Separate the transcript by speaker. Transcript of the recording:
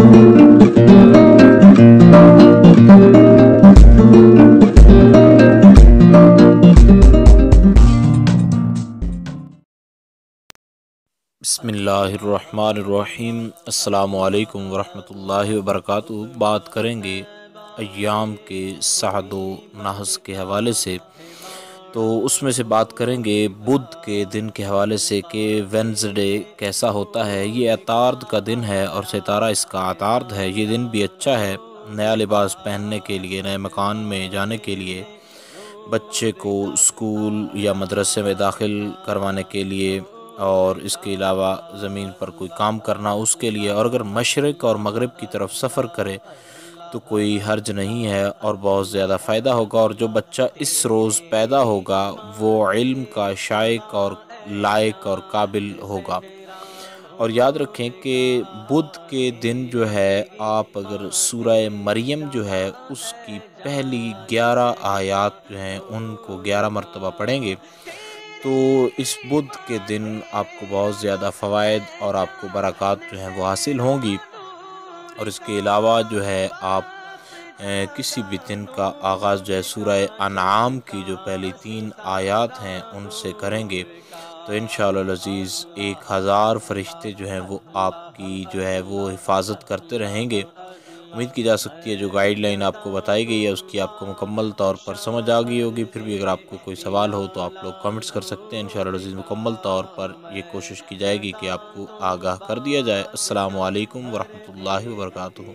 Speaker 1: बिस्मिल्लाहिर्रहमानिर्रहीम। अस्सलामु अलैकुम वरहमतुल्लाहि वबरकातुहू। बात करेंगे अय्याम के सहद व नहस के हवाले से। तो उसमें से बात करेंगे बुध के दिन के हवाले से कि वेंसडे कैसा होता है। ये अतार्द का दिन है और सितारा इसका अतार्द है। ये दिन भी अच्छा है नया लिबास पहनने के लिए, नए मकान में जाने के लिए, बच्चे को स्कूल या मदरसे में दाखिल करवाने के लिए, और इसके अलावा ज़मीन पर कोई काम करना उसके लिए। और अगर मशरक़ और मगरिब की तरफ सफ़र करे तो कोई हर्ज नहीं है और बहुत ज़्यादा फ़ायदा होगा। और जो बच्चा इस रोज़ पैदा होगा वो इल्म का शाइक और लायक और काबिल होगा। और याद रखें कि बुध के दिन जो है आप अगर सूरह मरियम जो है उसकी पहली 11 आयात जो हैं उनको 11 मरतबा पढ़ेंगे तो इस बुध के दिन आपको बहुत ज़्यादा फ़वाइद और आपको बरक़ात जो हैं वो हासिल होंगी। और इसके अलावा जो है आप किसी भी दिन का आगाज़ जो है सूरह अनआम की जो पहली 3 आयात हैं उनसे करेंगे तो इंशाअल्लाह अज़ीज़ 1000 फ़रिश्ते जो हैं वो आपकी जो है वो हिफाजत करते रहेंगे। उम्मीद की जा सकती है जो गाइडलाइन आपको बताई गई है उसकी आपको मुकम्मल तौर पर समझ आ गई होगी। फिर भी अगर आपको कोई सवाल हो तो आप लोग कमेंट्स कर सकते हैं। इंशाअल्लाह अज़ीज़ मुकम्मल तौर पर ये कोशिश की जाएगी कि आपको आगाह कर दिया जाए। अस्सलामु अलैकुम वरहमतुल्लाहि वबरकातुहू।